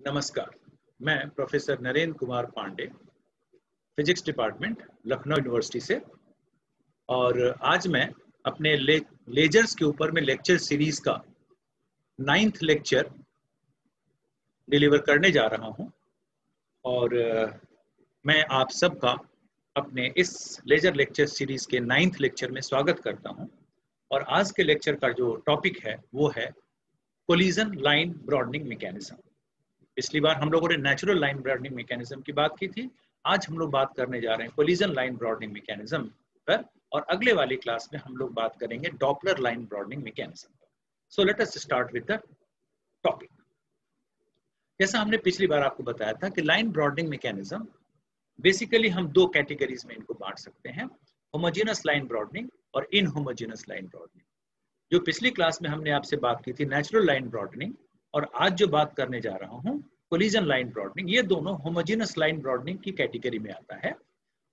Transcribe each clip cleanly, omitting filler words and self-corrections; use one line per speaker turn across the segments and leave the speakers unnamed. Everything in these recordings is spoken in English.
नमस्कार, मैं professor Narendra Kumar Pandey, physics department, Lucknow university से। और आज मैं अपने लेजर्स के ऊपर में लेक्चर सीरीज का 9th लेक्चर डिलीवर करने जा रहा हूं। और मैं आप सबका अपने इस लेजर लेक्चर सीरीज के 9th लेक्चर में स्वागत करता हूं। और आज के लेक्चर का जो टॉपिक है वो है कोलिजन लाइन ब्रॉडनिंग मैकेनिज्म। पिछली बार हम लोगों ने नेचुरल लाइन ब्रॉडनिंग मैकेनिज्म की बात की थी। आज हम लोग बात करने जा रहे हैं कोलिजन लाइन ब्रॉडनिंग मैकेनिज्म पर, और अगले वाली क्लास में हम लोग बात करेंगे डॉपलर लाइन ब्रॉडनिंग मैकेनिज्म पर। So let us start with the topic. जैसा हमने पिछली बार आपको बताया था कि लाइन ब्रॉडनिंग मैकेनिज्म बेसिकली हम दो कैटेगरीज में इनको बांट सकते हैं, होमोजेनस लाइन ब्रॉडनिंग और इनहोमोजेनस लाइन ब्रॉडनिंग। जो पिछली क्लास में हमने आपसे बात की थी नेचुरल लाइन ब्रॉडनिंग, और आज जो बात करने जा रहा हूं कोलिजन लाइन ब्रॉडनिंग, ये दोनों होमोजेनस लाइन ब्रॉडनिंग की कैटेगरी में आता है।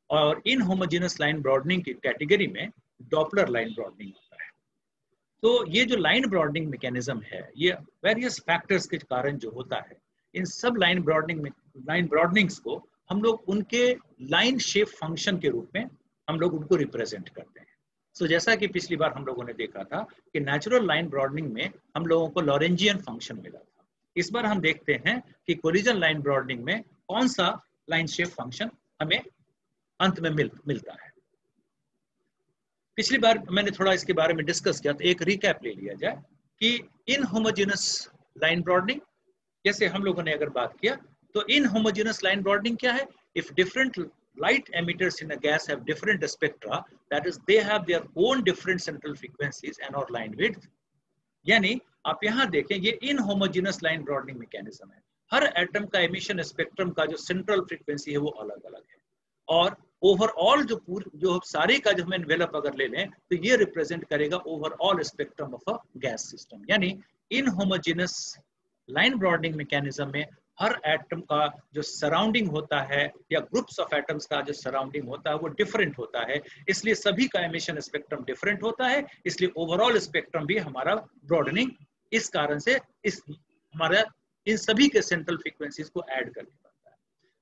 और इन होमोजेनस लाइन ब्रॉडनिंग की कैटेगरी में डॉपलर लाइन ब्रॉडनिंग होता है। तो ये जो लाइन ब्रॉडनिंग मैकेनिज्म है, ये वेरियस फैक्टर्स के कारण जो होता है, इन सब लाइन ब्रॉडनिंग्स को हम लोग उनके लाइन शेप फंक्शन के रूप में हम लोग उनको रिप्रेजेंट करते हैं। सो जैसा कि पिछली बार हम लोगों ने देखा था कि नेचुरल लाइन ब्रॉडनिंग में हम लोगों को लॉरेंजियन फंक्शन मिला था। इस बार हम देखते हैं कि कोलिजन लाइन ब्रॉडनिंग में कौन सा लाइन शेप फंक्शन हमें अंत में मिलता है। पिछली बार मैंने थोड़ा इसके बारे में डिस्कस किया, तो एक रिकैप ले लिया जाए कि इनहोमोजेनस लाइन ब्रॉडनिंग, जैसे हम लोगों ने अगर बात किया तो इनहोमोजेनस लाइन ब्रॉडनिंग क्या है? If different light emitters in a gas have different spectra, that is they have their own different central frequencies and or line width। यानी आप यहां देखें, ये इनहोमोजेनस लाइन ब्रॉडनिंग मैकेनिज्म है। हर एटम का एमिशन स्पेक्ट्रम का जो सेंट्रल फ्रीक्वेंसी है वो अलग अलग है, और ओवरऑल जो सारे का जो हम एनवेलप अगर ले लें तो ये रिप्रेजेंट करेगा overall spectrum of a gas system. यानी इनहोमोजेनस लाइन ब्रॉडनिंग मैकेनिज्म में हर एटम का जो सराउंडिंग होता है या ग्रुप्स ऑफ एटम्स का जो सराउंडिंग होता है वो डिफरेंट होता है, इसलिए सभी का एमिशन स्पेक्ट्रम डिफरेंट होता है। इसलिए ओवरऑल स्पेक्ट्रम भी हमारा ब्रॉडनिंग इस कारण से हमारा इन सभी के सेंट्रल फ्रीक्वेंसीज को ऐड करके बनता है।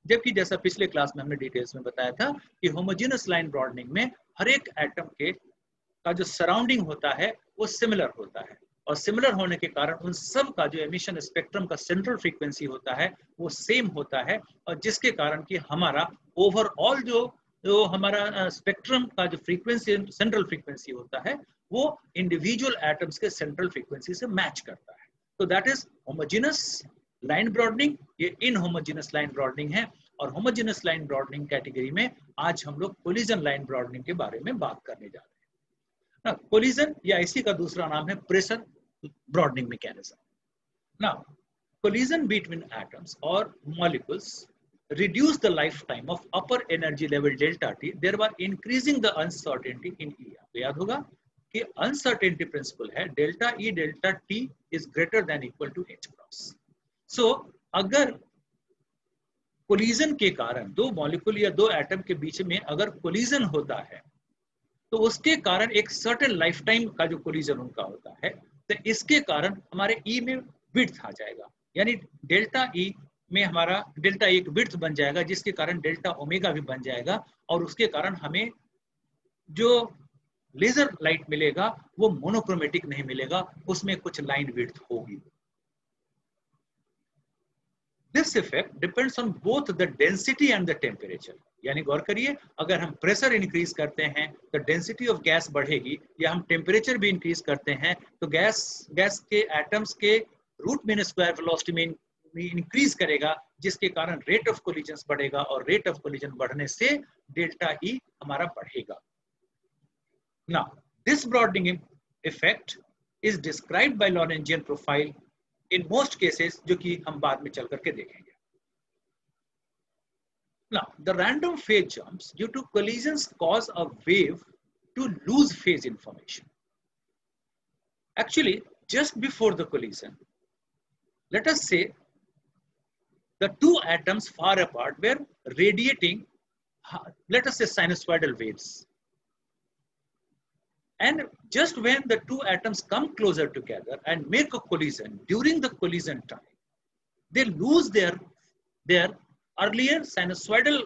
जबकि जैसा पिछले क्लास में हमने डिटेल्स में बताया था कि होमोजेनस लाइन ब्रॉडनिंग में हर एक एटम का जो सराउंडिंग होता है वो सिमिलर होता है, और सिमिलर होने के कारण उन सब का जो एमिशन स्पेक्ट्रम का सेंट्रल फ्रीक्वेंसी होता है वो सेम होता है, और जिसके कारण कि हमारा ओवरऑल जो हमारा स्पेक्ट्रम का जो फ्रीक्वेंसी सेंट्रल फ्रीक्वेंसी होता है वो इंडिविजुअल एटम्स के सेंट्रल फ्रीक्वेंसी से मैच करता है। तो that is homogeneous line broadening. ये इनहोमोजेनस लाइन ब्रॉडनिंग है, और होमोजेनस लाइन ब्रॉडनिंग कैटेगरी में आज हम लोग कोलिजन लाइन ब्रॉडनिंग के बारे में बात करने जा रहे हैं। कोलिजन या इसी का दूसरा नाम है pressure broadening mechanism. Now, collision between atoms or molecules reduce the lifetime of upper energy level delta T, thereby increasing the uncertainty in E। तो याद होगा कि uncertainty principle है delta E delta T is greater than equal to H cross। So, अगर collision के कारण दो molecule या दो एटम के बीच में अगर कोलिजन होता है तो उसके कारण एक सर्टेन लाइफ टाइम का जो कोलिजन उनका होता है, तो इसके कारण हमारे ई में विड्थ आ जाएगा। यानी डेल्टा ई में हमारा डेल्टा एक विड्थ बन जाएगा, जिसके कारण डेल्टा ओमेगा भी बन जाएगा, और उसके कारण हमें जो लेजर लाइट मिलेगा वो मोनोक्रोमेटिक नहीं मिलेगा, उसमें कुछ लाइन विड्थ होगी। This effect depends on both the density and the temperature। यानी गौर करिए, अगर हम प्रेशर इंक्रीज करते हैं तो डेंसिटी ऑफ गैस बढ़ेगी, या हम टेम्परेचर भी इंक्रीज करते हैं तो गैस के एटम्स के रूट मीन स्क्वायर वेलोसिटी में इंक्रीज करेगा, जिसके कारण रेट ऑफ कोलिजन बढ़ेगा, और रेट ऑफ कोलिजन बढ़ने से डेल्टा ई हमारा बढ़ेगा। Now, this broadening effect is described by Lorentzian profile in most cases, जो कि हम बाद में चल करके देखेंगे। Now, the random phase jumps due to collisions cause a wave to lose phase information। Actually, just before the collision, let us say the two atoms far apart were radiating, let us say sinusoidal waves, and just when the two atoms come closer together and make a collision, during the collision time, they lose their earlier sinusoidal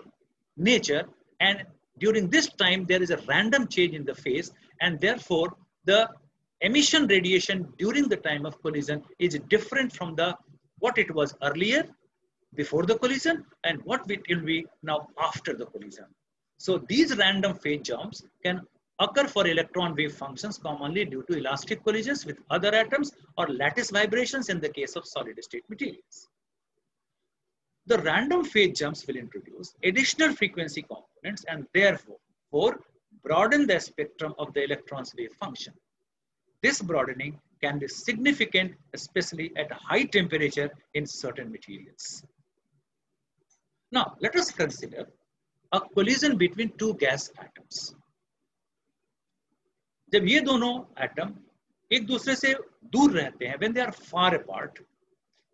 nature, and during this time there is a random change in the phase, and therefore the emission radiation during the time of collision is different from the what it was earlier before the collision and what it will be now after the collision. So these random phase jumps can occur for electron wave functions commonly due to elastic collisions with other atoms or lattice vibrations in the case of solid state materials. The random phase jumps will introduce additional frequency components and therefore broaden the spectrum of the electron's wave function. This broadening can be significant, especially at high temperature in certain materials. Now, let us consider a collision between two gas atoms. जब ये दोनों atom एक दूसरे से दूर रहते हैं, when they are far apart,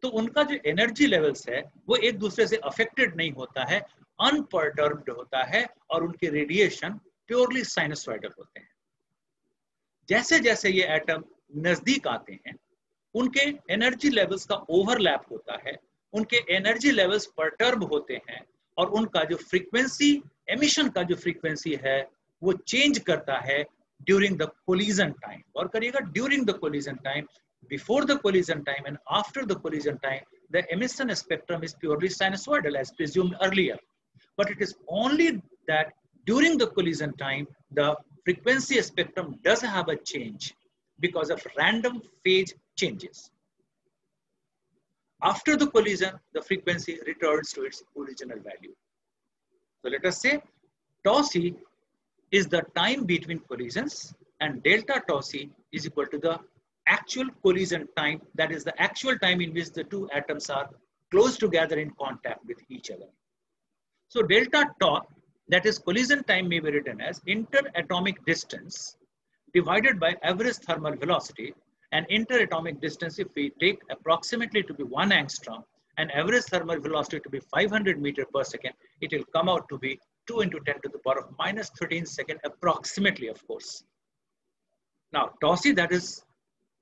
तो उनका जो एनर्जी लेवल्स है वो एक दूसरे से अफेक्टेड नहीं होता है, अनपर्टर्ब्ड होता है और उनके रेडिएशन प्योरली साइनसॉइडल होते हैं. जैसे जैसे ये एटम नजदीक आते हैं उनके एनर्जी लेवल्स का ओवरलैप होता है, उनके एनर्जी लेवल्स परटर्ब होते हैं और उनका जो फ्रीक्वेंसी एमिशन का जो फ्रीक्वेंसी है वो चेंज करता है ड्यूरिंग द कोलिजन टाइम. और करिएगा during the collision time, before the collision time and after the collision time the emission spectrum is purely sinusoidal as presumed earlier, but it is only that during the collision time the frequency spectrum does have a change because of random phase changes. After the collision the frequency returns to its original value. So let us say tau c is the time between collisions and delta tau c is equal to the actual collision time, that is the actual time in which the two atoms are close together in contact with each other. So delta tau, that is collision time, may be written as interatomic distance divided by average thermal velocity, and interatomic distance if we take approximately to be 1 angstrom and average thermal velocity to be 500 meter per second, it will come out to be 2 into 10 to the power of minus 13 second approximately, of course. Now tau c, that is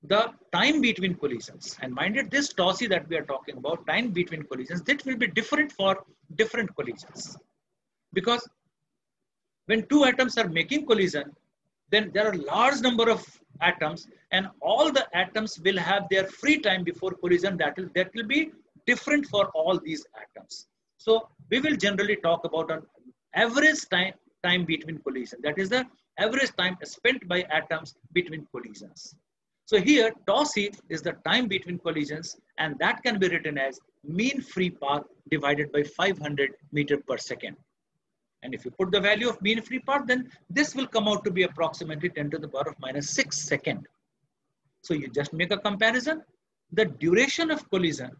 the time between collisions, and mind it, this tau c that we are talking about, time between collisions, that will be different for different collisions. Because when two atoms are making collision, then there are large number of atoms and all the atoms will have their free time before collision that will be different for all these atoms. So we will generally talk about an average time between collision, that is the average time spent by atoms between collisions. So here tau c is the time between collisions, and that can be written as mean free path divided by 500 meter per second. And if you put the value of mean free path, then this will come out to be approximately 10 to the power of minus 6 second. So you just make a comparison. The duration of collision,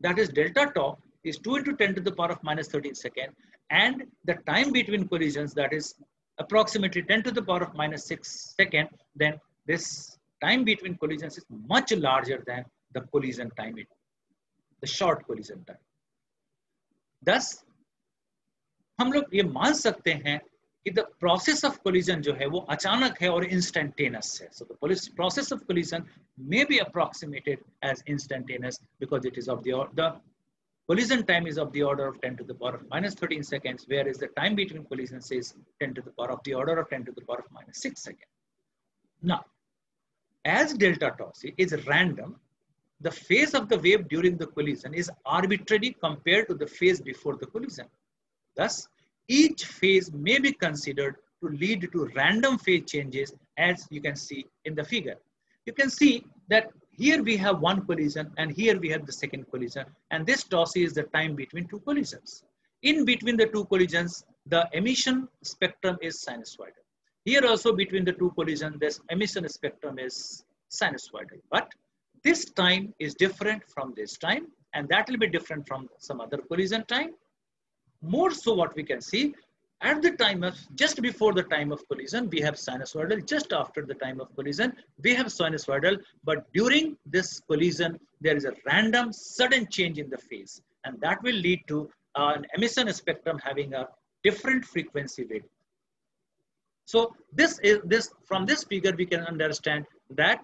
that is delta tau, is 2 into 10 to the power of minus 13 second. And the time between collisions, that is approximately 10 to the power of minus 6 second, then this time between collisions is much larger than the collision time, the short collision time. Thus, हम लोग ये मान सकते हैं कि the process of collision जो है वो अचानक है और instantaneous है. So the process of collision may be approximated as instantaneous because it is of the collision time is of the order of 10 to the power of minus 13 seconds, whereas the time between collisions is 10 to the power of the order of 10 to the power of minus 6 seconds. Now, as delta tau c is random, the phase of the wave during the collision is arbitrary compared to the phase before the collision. Thus, each phase may be considered to lead to random phase changes, as you can see in the figure. You can see that here we have one collision and here we have the second collision, and this tau c is the time between two collisions. In between the two collisions, the emission spectrum is sinusoidal. Here also between the two collisions, this emission spectrum is sinusoidal. But this time is different from this time, and that will be different from some other collision time. More so what we can see, at the time of, just before the time of collision, we have sinusoidal. Just after the time of collision, we have sinusoidal. But during this collision, there is a random sudden change in the phase. And that will lead to an emission spectrum having a different frequency width. So from this figure, we can understand that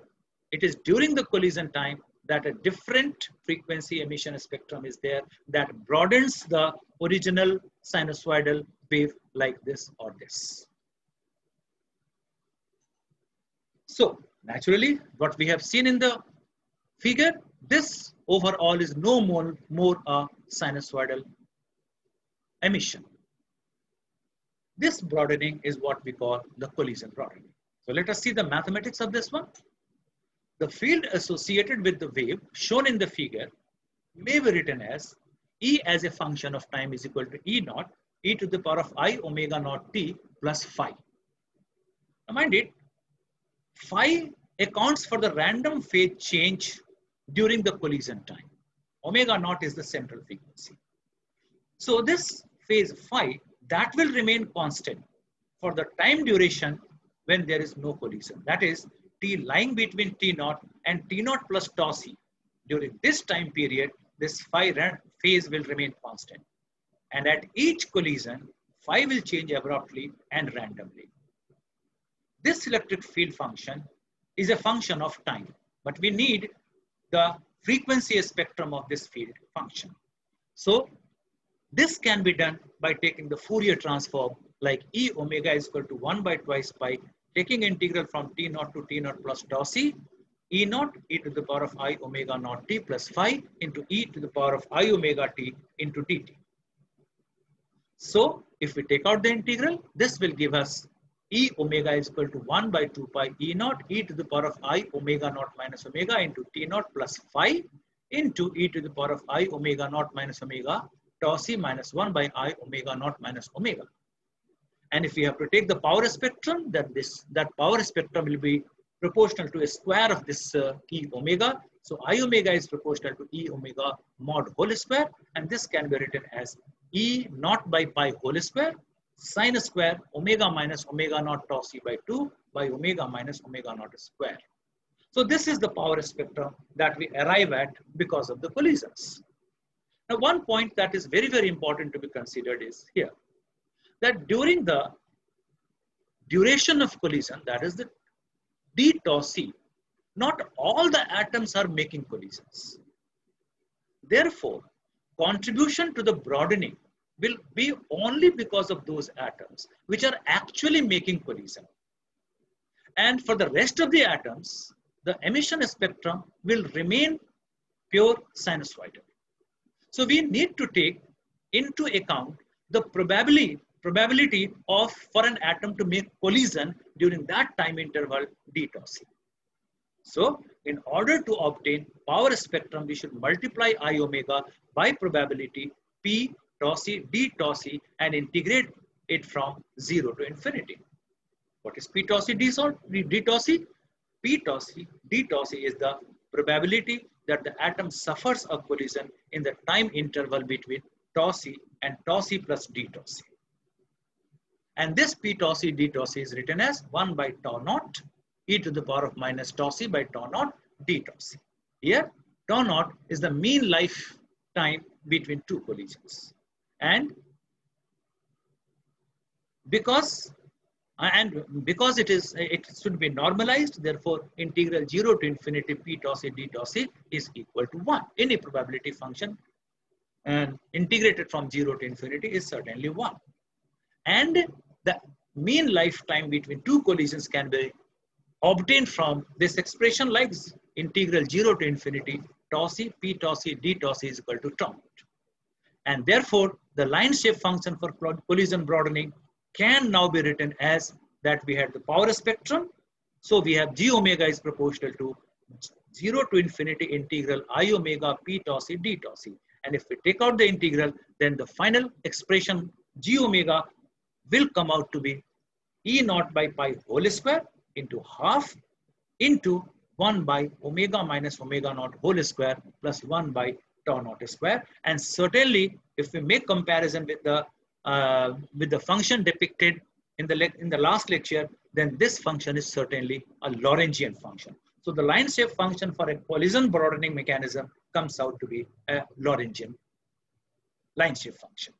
it is during the collision time that a different frequency emission spectrum is there that broadens the original sinusoidal wave like this or this. So naturally, what we have seen in the figure, this overall is no more a sinusoidal emission. This broadening is what we call the collision broadening. So let us see the mathematics of this one. The field associated with the wave shown in the figure may be written as E as a function of time is equal to E naught, e to the power of I omega naught t plus phi. Now mind it, phi accounts for the random phase change during the collision time. Omega naught is the central frequency. So this phase phi, that will remain constant for the time duration when there is no collision. That is t lying between t naught and t naught plus tau c. During this time period, this phi phase will remain constant. And at each collision, phi will change abruptly and randomly. This electric field function is a function of time, but we need the frequency spectrum of this field function. So this can be done by taking the Fourier transform like E omega is equal to 1 by twice pi, taking integral from t naught to t naught plus tau c, E naught e to the power of I omega naught t plus phi into e to the power of I omega t into dt. So if we take out the integral, this will give us E omega is equal to 1 by 2 pi E naught e to the power of I omega naught minus omega into t naught plus phi into e to the power of I omega naught minus omega tau c minus 1 by I omega naught minus omega. And if we have to take the power spectrum, then that power spectrum will be proportional to a square of this E omega. So I omega is proportional to E omega mod whole square, and this can be written as E naught by pi whole square sine square omega minus omega naught tau c by 2 by omega minus omega naught square. So this is the power spectrum that we arrive at because of the collisions. Now one point that is very, very important to be considered is here, that during the duration of collision, that is the d tau c, not all the atoms are making collisions. Therefore, contribution to the broadening will be only because of those atoms which are actually making collision. And for the rest of the atoms, the emission spectrum will remain pure sinusoidal. So we need to take into account the probability of for an atom to make collision during that time interval d tau c. So in order to obtain power spectrum, we should multiply I omega by probability p tau c d tau c and integrate it from 0 to infinity. What is p tau c d tau c? P tau c d tau c is the probability that the atom suffers a collision in the time interval between tau c and tau c plus d tau c. And this p tau c d tau c is written as 1 by tau naught e to the power of minus tau c by tau naught d tau c. Here, tau naught is the mean lifetime between two collisions. And because it should be normalized, therefore integral 0 to infinity p tau c d tau c is equal to 1. Any probability function and integrated from 0 to infinity is certainly 1. And the mean lifetime between two collisions can be obtained from this expression like integral 0 to infinity tau c p tau c d tau c is equal to tau naught. And therefore, the line shape function for collision broadening can now be written as that we had the power spectrum. So we have g omega is proportional to 0 to infinity integral I omega p tau c d tau c. And if we take out the integral, then the final expression g omega will come out to be E naught by pi whole square into half into 1 by omega minus omega naught whole square plus 1 by tau naught square. And certainly, if we make comparison with the function depicted in the last lecture, then this function is certainly a Lorentzian function. So the line shape function for a collision broadening mechanism comes out to be a Lorentzian line shape function.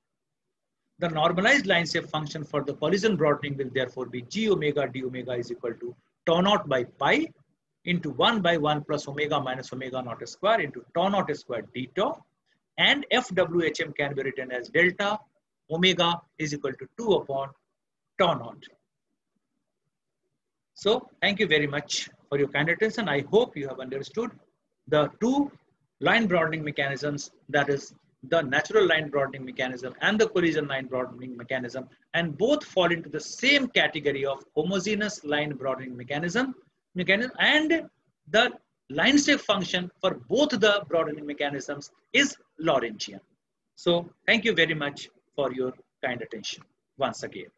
The normalized line shape function for the collision broadening will therefore be g omega d omega is equal to tau naught by pi into 1 by 1 plus omega minus omega naught square into tau naught square d tau, and FWHM can be written as delta omega is equal to 2 upon tau naught. So thank you very much for your kind attention. I hope you have understood the two line broadening mechanisms, that is the natural line broadening mechanism and the collision line broadening mechanism, and both fall into the same category of homogeneous line broadening mechanism, and the line step function for both the broadening mechanisms is Lorentzian. So thank you very much for your kind attention once again.